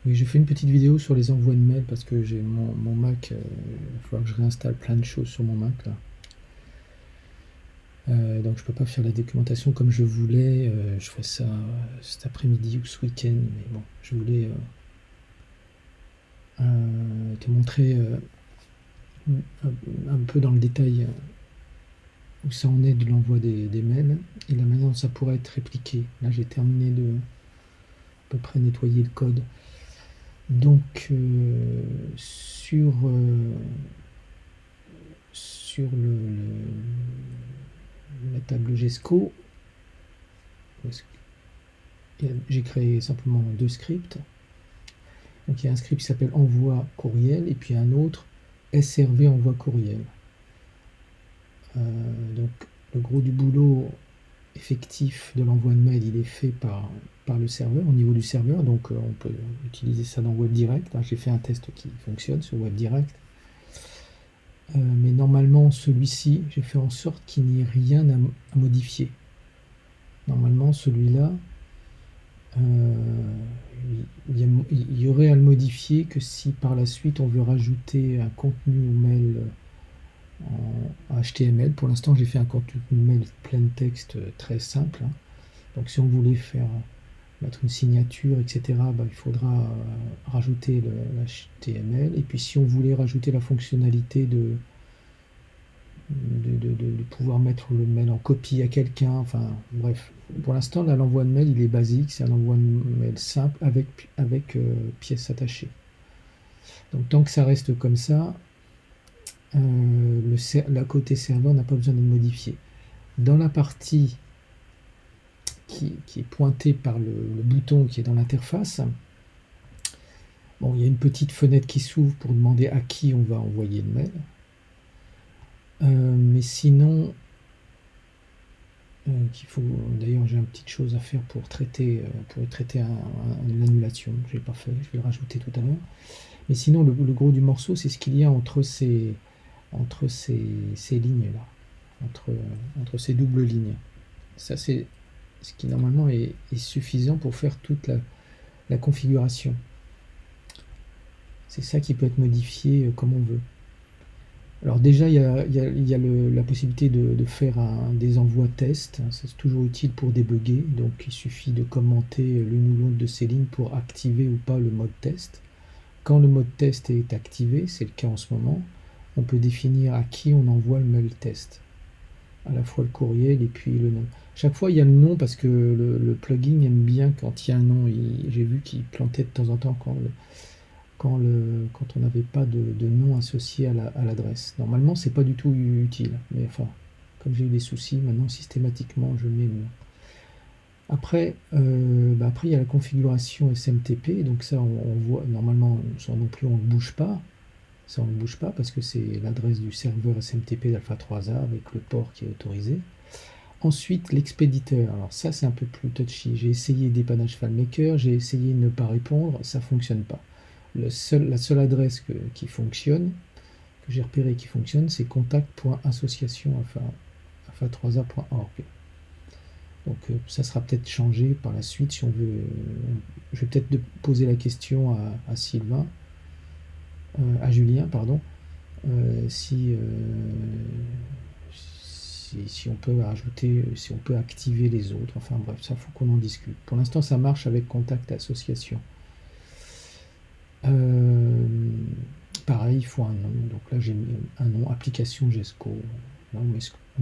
Oui, je fais une petite vidéo sur les envois de mails parce que j'ai mon Mac, il va falloir que je réinstalle plein de choses sur mon Mac là. Donc je peux pas faire la documentation comme je voulais. Je ferai ça cet après-midi ou ce week-end, mais bon, je voulais te montrer un peu dans le détail où ça en est de l'envoi des mails et la manière dont ça pourrait être répliqué. Là, j'ai terminé de à peu près nettoyer le code. Donc sur la table GESCO, j'ai créé simplement deux scripts. Donc il y a un script qui s'appelle envoi courriel et puis un autre SRV envoi courriel. Donc le gros du boulot effectif de l'envoi de mail, il est fait par le serveur, au niveau du serveur, donc on peut utiliser ça dans WebDirect. J'ai fait un test qui fonctionne sur WebDirect. Mais normalement, celui-ci, j'ai fait en sorte qu'il n'y ait rien à modifier. Normalement, celui-là, il y aurait à le modifier que si par la suite on veut rajouter un contenu au mail en HTML. Pour l'instant, j'ai fait un contenu mail plein de texte très simple. Donc si on voulait mettre une signature, etc., il faudra rajouter le HTML. Et puis si on voulait rajouter la fonctionnalité de pouvoir mettre le mail en copie à quelqu'un, enfin bref. Pour l'instant, là, l'envoi de mail, il est basique, c'est un envoi de mail simple avec pièces attachées. Donc tant que ça reste comme ça, la côté serveur n'a pas besoin de modifier. Dans la partie qui est pointée par le bouton qui est dans l'interface, bon, il y a une petite fenêtre qui s'ouvre pour demander à qui on va envoyer le mail. Mais sinon, d'ailleurs j'ai une petite chose à faire pour traiter une annulation. Je l'ai pas fait, je vais le rajouter tout à l'heure. Mais sinon, le gros du morceau, c'est ce qu'il y a entre ces lignes là, entre ces doubles lignes. Ça, c'est ce qui normalement est suffisant pour faire toute la configuration. C'est ça qui peut être modifié comme on veut. Alors déjà, il y a la possibilité de faire des envois tests. C'est toujours utile pour débugger. Donc il suffit de commenter l'une ou l'autre de ces lignes pour activer ou pas le mode test. Quand le mode test est activé, c'est le cas en ce moment, on peut définir à qui on envoie le mail test. À la fois le courriel et puis le nom. Chaque fois, il y a le nom parce que le plugin aime bien quand il y a un nom. J'ai vu qu'il plantait de temps en temps quand on n'avait pas de nom associé à l'adresse. Normalement, c'est pas du tout utile. Mais enfin, comme j'ai eu des soucis, maintenant systématiquement, je mets le nom. Après, il y a la configuration SMTP. Donc ça, on voit normalement, ça non plus, on ne bouge pas. Ça, on ne bouge pas parce que c'est l'adresse du serveur SMTP d'Alpha 3A avec le port qui est autorisé. Ensuite, l'expéditeur. Alors ça, c'est un peu plus touchy. J'ai essayé dépannage FileMaker, j'ai essayé de ne pas répondre, ça ne fonctionne pas. La seule adresse qui fonctionne, que j'ai repéré qui fonctionne, c'est contact.association-alpha3a.org. Donc ça sera peut-être changé par la suite si on veut. Je vais peut-être poser la question à Sylvain, à Julien, pardon, si on peut rajouter, si on peut activer les autres. Enfin bref, ça faut qu'on en discute. Pour l'instant, ça marche avec Contact Association. Pareil, il faut un nom. Donc là, j'ai mis un nom, application GESCO. Là, on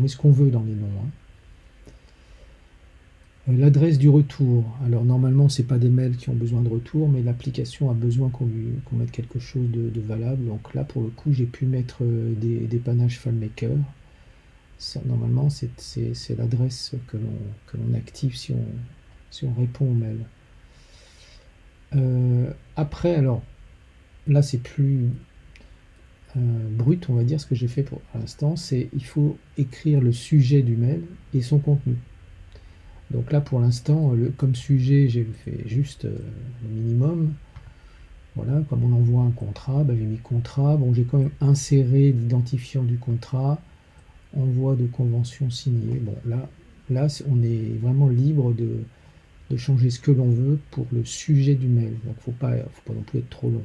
met ce qu'on veut dans les noms. L'adresse du retour. Alors normalement, c'est pas des mails qui ont besoin de retour, mais l'application a besoin qu'on mette quelque chose de valable. Donc là, pour le coup, j'ai pu mettre des dépannages FileMaker. Ça, normalement, c'est l'adresse que l'on active si on répond au mail. Après, alors, là, c'est plus brut, on va dire, ce que j'ai fait pour l'instant, c'est il faut écrire le sujet du mail et son contenu. Donc là, pour l'instant, comme sujet, j'ai fait juste le minimum. Voilà, comme on envoie un contrat, j'ai mis contrat. Bon, j'ai quand même inséré l'identifiant du contrat, envoi de convention signée. Bon, là, on est vraiment libre de changer ce que l'on veut pour le sujet du mail. Donc faut pas non plus être trop long.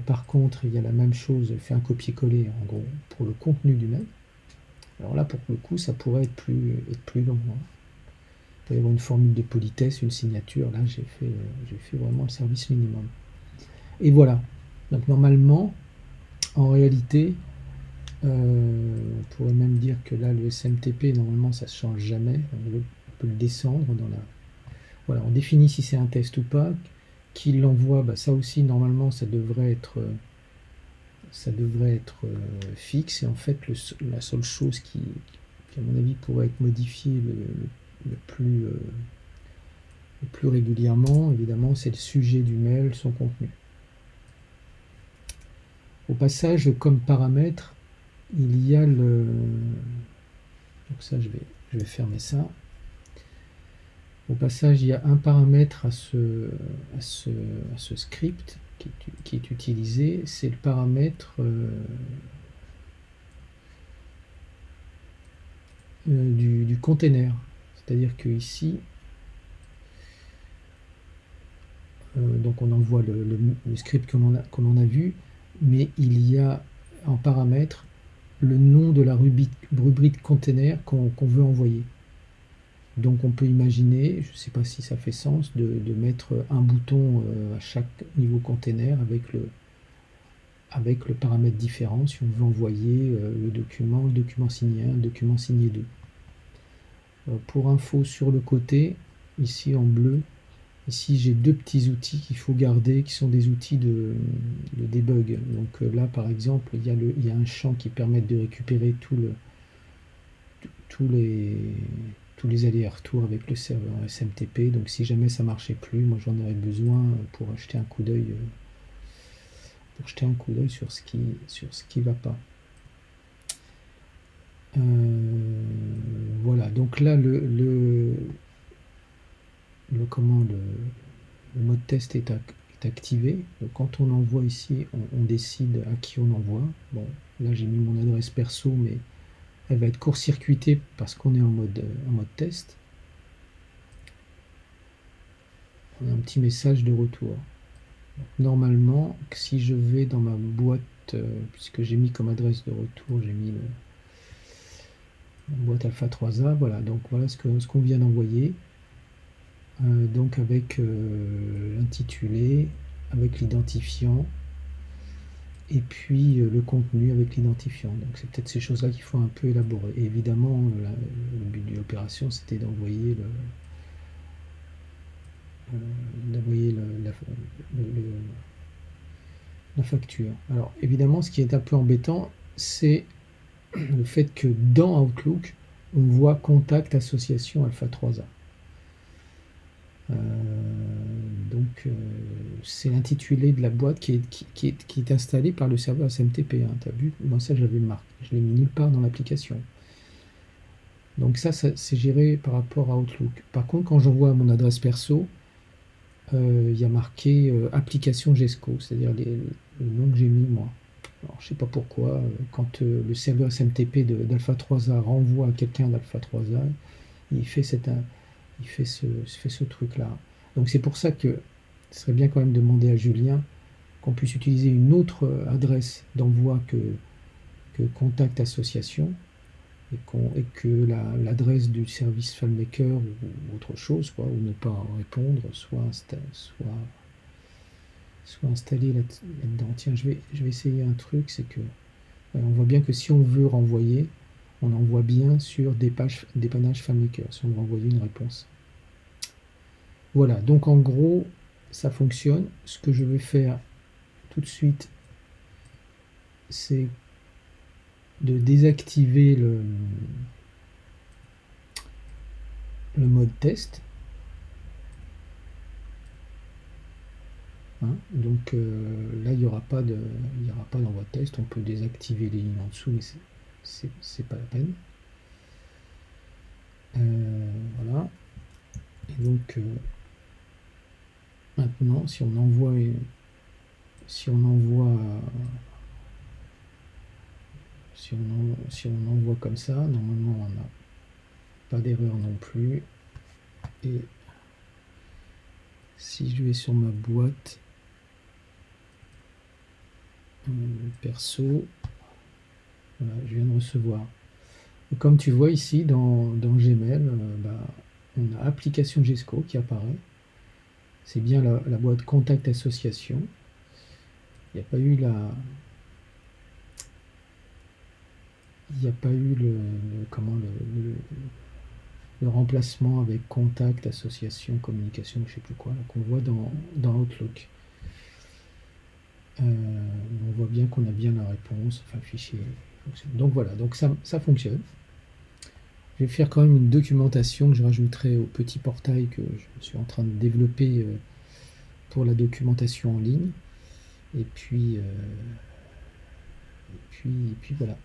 Par contre, il y a la même chose, fait un copier-coller en gros pour le contenu du mail. Alors là, pour le coup, ça pourrait être plus long. Hein. Il peut y avoir une formule de politesse, une signature. Là, j'ai fait vraiment le service minimum. Et voilà. Donc normalement, en réalité, on pourrait même dire que là, le SMTP, normalement, ça ne se change jamais. On peut le descendre dans la... Voilà, on définit si c'est un test ou pas. Qui l'envoie, bah, ça aussi, normalement, ça devrait être fixe. Et en fait, la seule chose qui, à mon avis, pourrait être modifiée le plus régulièrement, évidemment, c'est le sujet du mail, son contenu. Au passage, comme paramètre, il y a le... Donc ça, je vais fermer ça. Au passage, il y a un paramètre à ce script qui est utilisé, c'est le paramètre du container. C'est-à-dire que ici, donc on envoie le script que l'on a vu, mais il y a en paramètre le nom de la rubrique container qu'on veut envoyer. Donc on peut imaginer, je ne sais pas si ça fait sens, de mettre un bouton à chaque niveau container avec le paramètre différent si on veut envoyer le document signé 1, le document signé 2. Pour info sur le côté, ici en bleu, ici j'ai deux petits outils qu'il faut garder, qui sont des outils de debug. Donc là par exemple, il y a un champ qui permet de récupérer tous les allers-retours avec le serveur SMTP. Donc si jamais ça marchait plus, moi j'en aurais besoin pour jeter un coup d'œil sur ce qui va pas. Voilà, donc là le mode test est activé. Donc quand on envoie ici, on décide à qui on envoie. Bon, là j'ai mis mon adresse perso, mais elle va être court-circuitée parce qu'on est en mode test. On a un petit message de retour. Donc, normalement, si je vais dans ma boîte, puisque j'ai mis comme adresse de retour, j'ai mis la boîte Alpha 3A, voilà, donc voilà ce qu'on vient d'envoyer. Donc avec l'intitulé, avec l'identifiant, et puis le contenu avec l'identifiant. Donc c'est peut-être ces choses-là qu'il faut un peu élaborer. Et évidemment, le but de l'opération, c'était d'envoyer la facture. Alors évidemment, ce qui est un peu embêtant, c'est le fait que dans Outlook, on voit contact association Alpha 3A. Donc c'est l'intitulé de la boîte qui est installée par le serveur SMTP. Hein. Tu as vu? Moi ça j'avais marqué, je l'ai mis nulle part dans l'application. Donc ça c'est géré par rapport à Outlook. Par contre quand j'envoie mon adresse perso, il y a marqué application GESCO, c'est-à-dire le nom que j'ai mis moi. Alors, je ne sais pas pourquoi, quand le serveur SMTP d'Alpha 3A renvoie à quelqu'un d'Alpha 3A, il fait ce truc-là. Donc c'est pour ça que ce serait bien quand même de demander à Julien qu'on puisse utiliser une autre adresse d'envoi que contact association et que l'adresse du service FileMaker ou autre chose, quoi, ou ne pas répondre, soit installée là-dedans. Tiens, je vais essayer un truc, c'est que on voit bien que si on veut renvoyer, on envoie bien sur dépannage FileMaker, si on veut envoyer une réponse. Voilà, donc en gros, ça fonctionne. Ce que je vais faire tout de suite, c'est de désactiver le mode test. Hein, donc là, il n'y aura pas d'envoi de test. On peut désactiver les lignes en dessous, mais c'est pas la peine. Voilà. Et donc maintenant, si on envoie comme ça, normalement on n'a pas d'erreur non plus. Et si je vais sur ma boîte perso, voilà, je viens de recevoir. Et comme tu vois ici dans Gmail, on a application Gesco qui apparaît. C'est bien la boîte contact association. Il n'y a pas eu il n'y a pas eu comment le remplacement avec contact, association, communication, je ne sais plus quoi, qu'on voit dans Outlook. On voit bien qu'on a bien la réponse, enfin le fichier fonctionne. Donc voilà, donc ça fonctionne. Je vais faire quand même une documentation que je rajouterai au petit portail que je suis en train de développer pour la documentation en ligne. Et puis voilà.